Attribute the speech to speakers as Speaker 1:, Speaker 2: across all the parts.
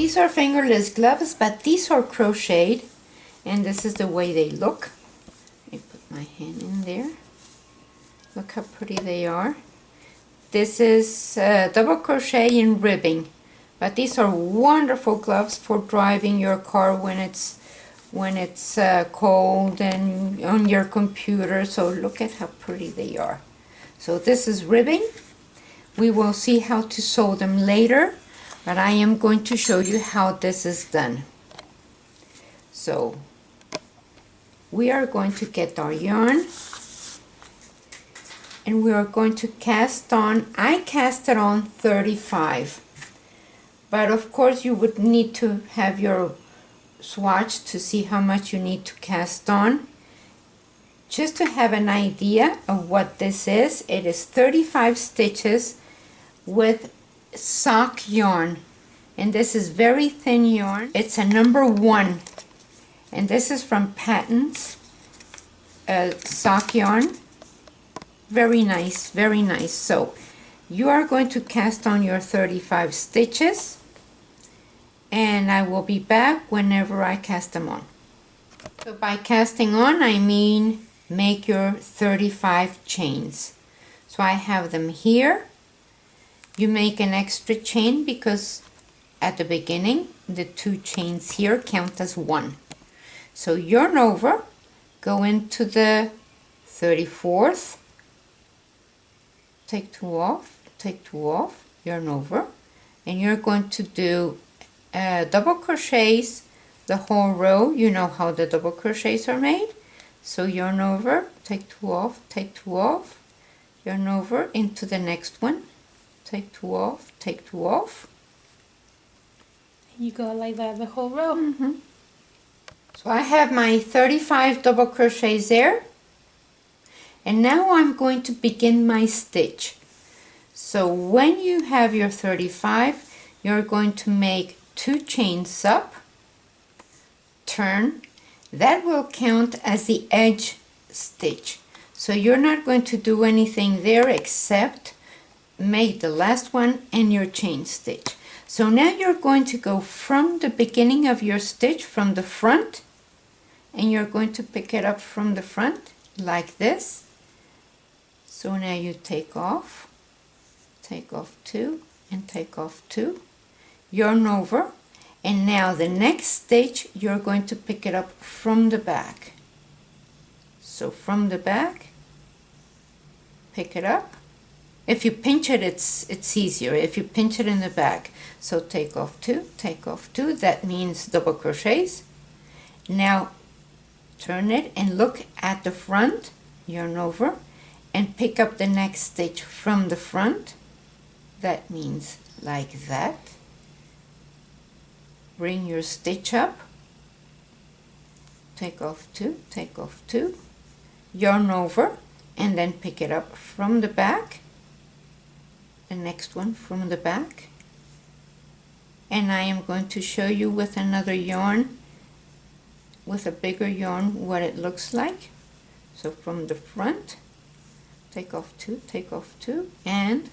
Speaker 1: these are fingerless gloves, but these are crocheted, and this is the way they look. Let me put my hand in there. Look how pretty they are. This is double crochet in ribbing, but these are wonderful gloves for driving your car when it's cold and on your computer. So look at how pretty they are. So this is ribbing. We will see how to sew them later, but I am going to show you how this is done. So we are going to get our yarn, and we are going to cast on. I cast it on 35, but of course you would need to have your swatch to see how much you need to cast on. Just to have an idea of what this is, it is 35 stitches with sock yarn, and this is very thin yarn. It's a number 1, and this is from Pattons sock yarn. Very nice, very nice. So you are going to cast on your 35 stitches, and I will be back whenever I cast them on. So by casting on, I mean make your 35 chains. So I have them here. You make an extra chain because at the beginning the 2 chains here count as 1. So yarn over, go into the 34th, take 2 off, take 2 off, yarn over, and you're going to do double crochets the whole row. You know how the double crochets are made. So yarn over, take 2 off, take 2 off, yarn over into the next one, take 2 off, take 2 off.
Speaker 2: You go like that the whole row.
Speaker 1: So I have my 35 double crochets there, and now I'm going to begin my stitch. So when you have your 35, you're going to make 2 chains up, turn. That will count as the edge stitch. So you're not going to do anything there except make the last one and your chain stitch. So now you're going to go from the beginning of your stitch, from the front, and you're going to pick it up from the front like this. So now you take off 2 and take off 2, yarn over, and now the next stitch you're going to pick it up from the back. So from the back, pick it up. If you pinch it, it's easier if you pinch it in the back. So take off 2, take off 2, that means double crochets. Now turn it and look at the front, yarn over, and pick up the next stitch from the front. That means like that. Bring your stitch up, take off 2, take off 2, yarn over, and then pick it up from the back, the next one from the back. And I am going to show you with another yarn, with a bigger yarn, what it looks like. So from the front, take off 2, take off 2, and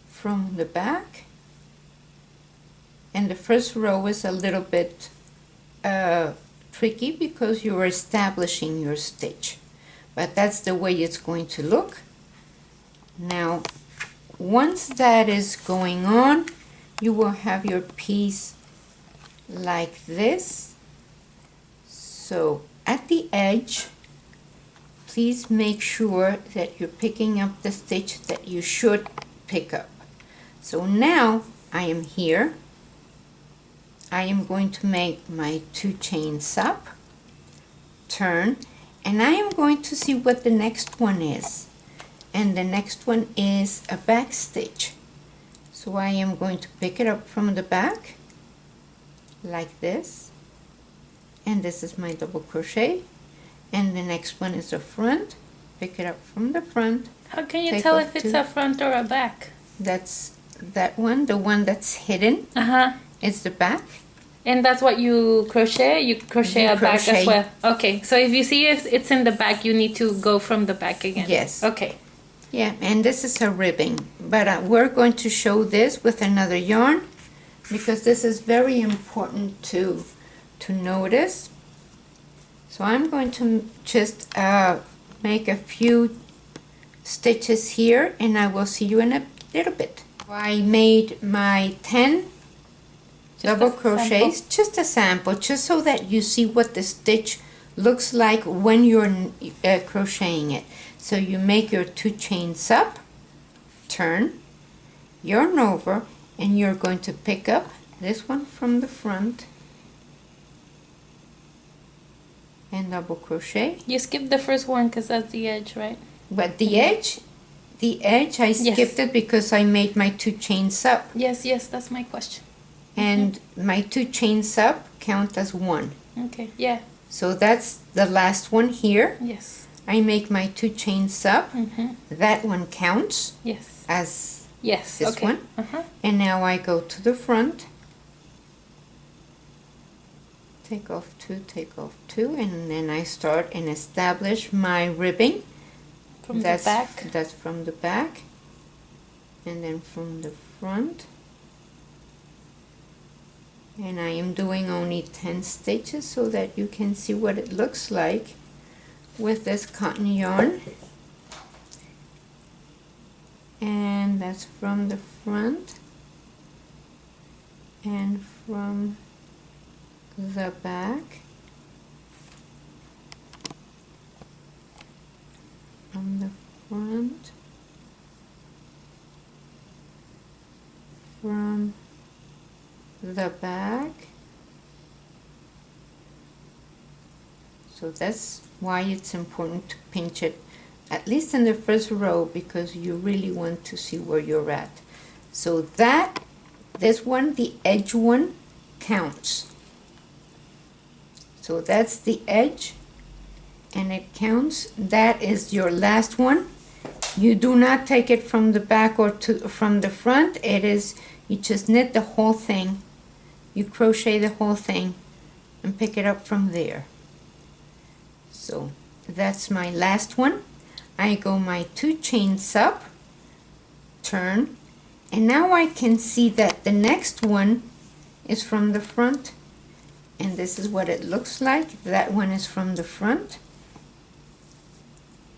Speaker 1: from the back. And the first row is a little bit tricky because you're establishing your stitch, but that's the way it's going to look. Now once that is going on, you will have your piece like this. So at the edge, please make sure that you're picking up the stitch that you should pick up. So now I am here. I am going to make my 2 chains up, turn, and I am going to see what the next one is. And the next one is a back stitch. So I am going to pick it up from the back like this, and this is my double crochet, and the next one is a front. Pick it up from the front.
Speaker 2: How can you tell if it's a front or a back?
Speaker 1: That's that one, the one that's hidden. It's the back.
Speaker 2: And that's what you crochet? You crochet a back as well? Okay, so if you see it's in the back, you need to go from the back again.
Speaker 1: Yes.
Speaker 2: Okay.
Speaker 1: Yeah, and this is a ribbing, but we're going to show this with another yarn. because this is very important to notice. So I'm going to just make a few stitches here, and I will see you in a little bit. I made my 10 double crochets, just a sample, just so that you see what the stitch looks like when you're crocheting it. So you make your 2 chains up, turn, yarn over, and you're going to pick up this one from the front and double crochet.
Speaker 2: You skipped the first one because that's the edge, right?
Speaker 1: But the edge I skipped it because I made my 2 chains up.
Speaker 2: Yes, that's my question.
Speaker 1: And my 2 chains up count as 1.
Speaker 2: Okay, yeah.
Speaker 1: So that's the last one here.
Speaker 2: Yes.
Speaker 1: I make my 2 chains up. That one counts.
Speaker 2: Yes.
Speaker 1: As
Speaker 2: this
Speaker 1: okay. One. And now I go to the front. Take off 2, take off 2, and then I start and establish my ribbing.
Speaker 2: From the back?
Speaker 1: That's from the back. And then from the front. And I am doing only 10 stitches so that you can see what it looks like with this cotton yarn. And that's from the front and from the back. From the front, from the back. So that's why it's important to pinch it at least in the first row, because you really want to see where you're at. So this one, the edge one, counts. So that's the edge and it counts. That is your last one. You do not take it from the back or from the front. It is, you just knit the whole thing. You crochet the whole thing and pick it up from there. So that's my last one. I go my 2 chains up, turn, and now I can see that the next one is from the front, and this is what it looks like. That one is from the front.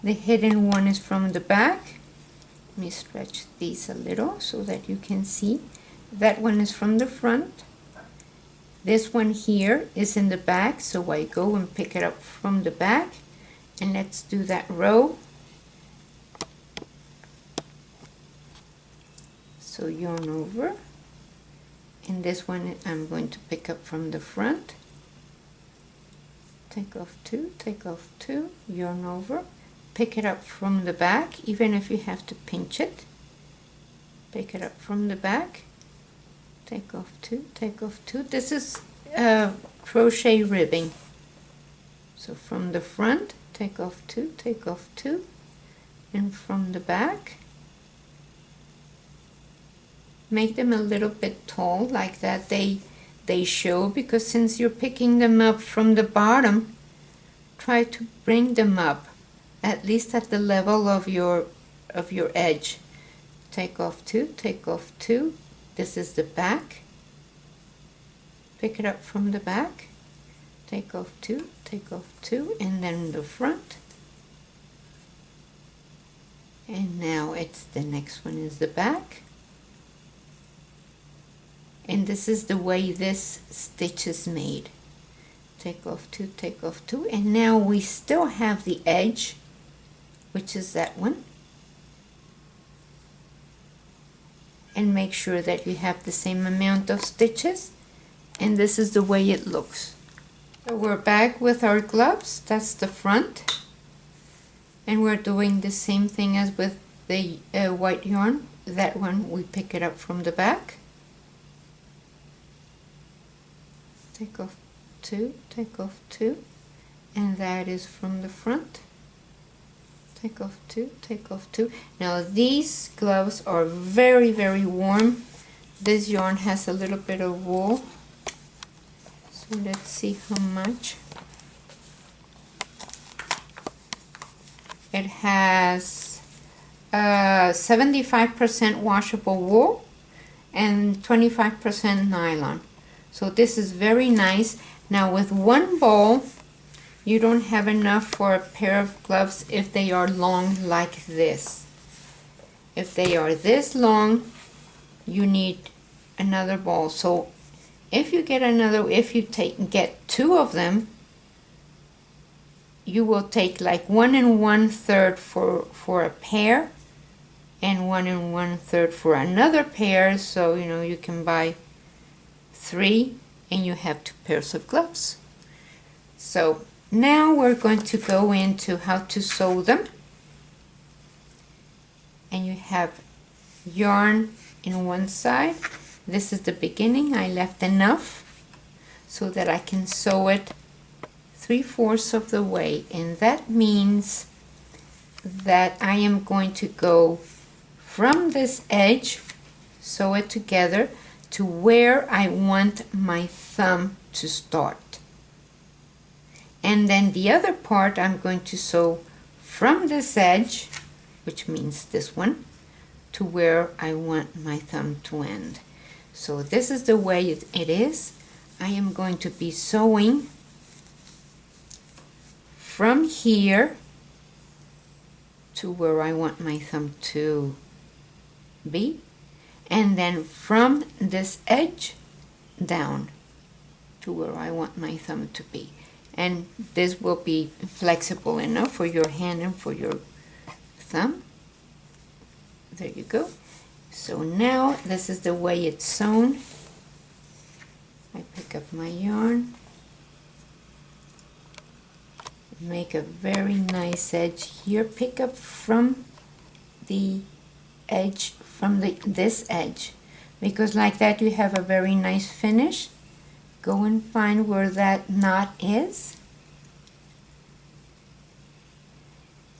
Speaker 1: The hidden one is from the back. Let me stretch these a little so that you can see. That one is from the front. This one here is in the back, so I go and pick it up from the back. And let's do that row. So yarn over, and this one I'm going to pick up from the front. Take off 2, take off 2, yarn over, pick it up from the back, even if you have to pinch it. Pick it up from the back, take off 2, take off 2. This is crochet ribbing. So from the front, take off 2, take off 2, and from the back, make them a little bit tall, like that they show, because since you're picking them up from the bottom, try to bring them up at least at the level of your edge. Take off 2, take off 2. This is the back. Pick it up from the back. Take off 2, take off 2, and then the front. And now it's the next one is the back. And this is the way this stitch is made. Take off 2, take off 2, and now we still have the edge, which is that one. And make sure that you have the same amount of stitches, and this is the way it looks. So we're back with our gloves. That's the front, and we're doing the same thing as with the white yarn. That one we pick it up from the back. Take off 2, take off 2, and that is from the front. Take off 2, take off 2. Now these gloves are very, very warm. This yarn has a little bit of wool. So let's see how much. It has 75% washable wool, and 25% nylon. So this is very nice. Now with one ball, you don't have enough for a pair of gloves if they are long like this. If they are this long, you need another ball. So if you get get 2 of them, you will take like 1 1/3 for a pair and 1 1/3 for another pair. So you can buy 3 and you have 2 pairs of gloves. So now we're going to go into how to sew them. And you have yarn in one side. This is the beginning. I left enough so that I can sew it 3/4 of the way, and that means that I am going to go from this edge, sew it together to where I want my thumb to start, and then the other part I'm going to sew from this edge, which means this one, to where I want my thumb to end. So this is the way it is. I am going to be sewing from here to where I want my thumb to be, and then from this edge down to where I want my thumb to be. And this will be flexible enough for your hand and for your thumb. There you go. So now this is the way it's sewn. I pick up my yarn, make a very nice edge here. Pick up from the edge, from this edge, because like that you have a very nice finish. Go and find where that knot is,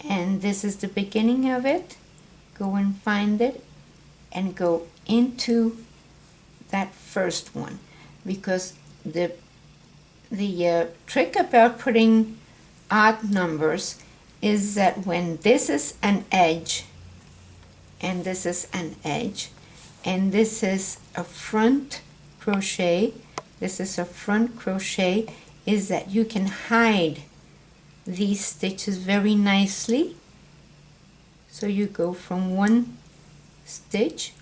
Speaker 1: and this is the beginning of it. Go and find it and go into that first one, because the trick about putting odd numbers is that when this is an edge and this is an edge and this is a front crochet, this is a front crochet, is that you can hide these stitches very nicely. So you go from one stitch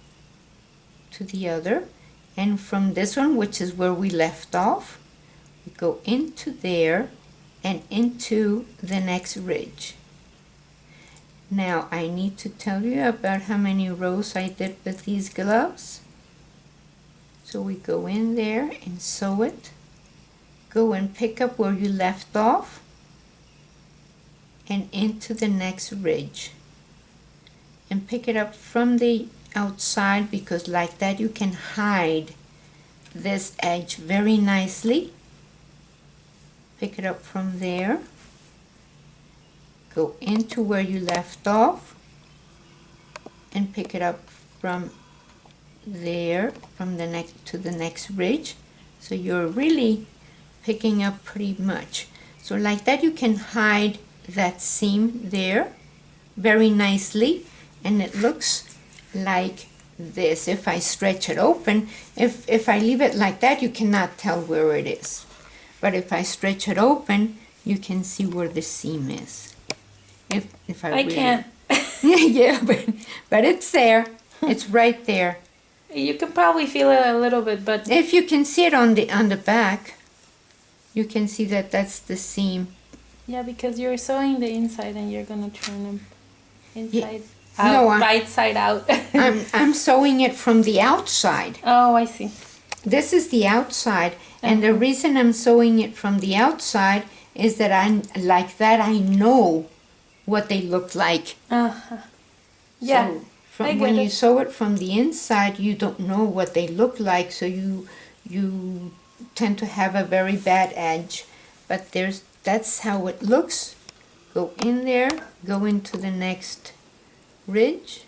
Speaker 1: to the other, and from this one, which is where we left off, we go into there and into the next ridge. Now I need to tell you about how many rows I did with these gloves. So we go in there and sew it, go and pick up where you left off and into the next ridge, and pick it up from the outside, because like that you can hide this edge very nicely. Pick it up from there, go into where you left off and pick it up from there, from the next to the next ridge. So you're really picking up pretty much. So like that you can hide that seam there very nicely, and it looks like this. If I stretch it open, if I leave it like that, you cannot tell where it is. But if I stretch it open, you can see where the seam is. If I really...
Speaker 2: can't.
Speaker 1: Yeah, but it's there. It's right there.
Speaker 2: You can probably feel it a little bit, but
Speaker 1: if you can see it on the back, you can see that that's the seam.
Speaker 2: Yeah, because you're sewing the inside and you're gonna turn them inside
Speaker 1: out,
Speaker 2: no, right side out.
Speaker 1: I'm sewing it from the outside.
Speaker 2: Oh, I see.
Speaker 1: This is the outside, and the reason I'm sewing it from the outside is that I know what they look like.
Speaker 2: Yeah.
Speaker 1: So when you sew it from the inside, you don't know what they look like, so you tend to have a very bad edge. But that's how it looks. Go in there, go into the next ridge,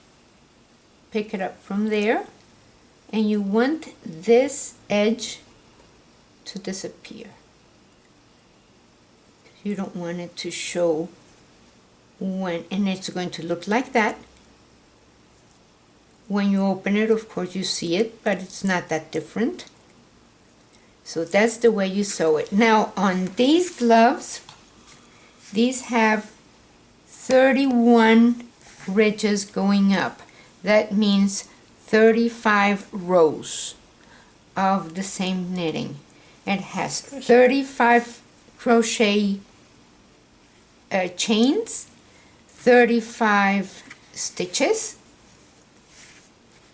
Speaker 1: pick it up from there, and you want this edge to disappear. You don't want it to show and it's going to look like that when you open it, of course you see it, but it's not that different. So that's the way you sew it. Now on these gloves, these have 31 ridges going up. That means 35 rows of the same knitting. It has 35 crochet chains, 35 stitches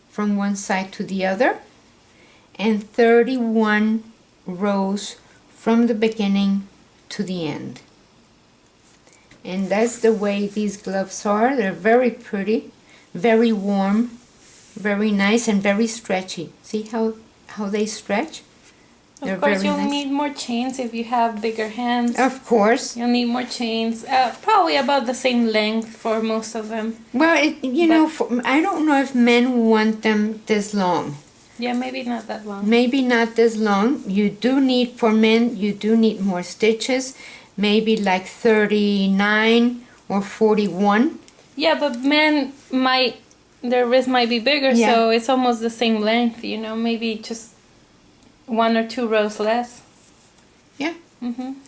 Speaker 1: from one side to the other, and 31 rows from the beginning to the end. And that's the way these gloves are. They're very pretty, very warm, very nice, and very stretchy. See how they stretch?
Speaker 2: Of course, you'll need more chains if you have bigger hands.
Speaker 1: Of course.
Speaker 2: You'll need more chains. Probably about the same length for most of them.
Speaker 1: Well, I don't know if men want them this long.
Speaker 2: Yeah, maybe not that long.
Speaker 1: Maybe not this long. You do need, for men, you do need more stitches. Maybe like 39 or 41.
Speaker 2: Yeah, but men their wrist might be bigger, so it's almost the same length, you know, maybe just 1 or 2 rows less.
Speaker 1: Yeah.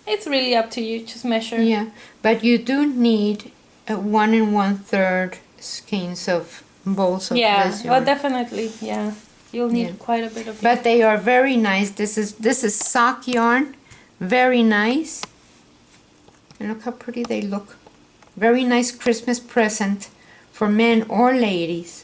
Speaker 2: It's really up to you, just measure.
Speaker 1: Yeah, but you do need 1 1/3 skeins of balls of this yarn.
Speaker 2: Well, definitely, yeah. You'll need quite a bit of
Speaker 1: But they are very nice. This is sock yarn, very nice. And look how pretty they look. Very nice Christmas present for men or ladies.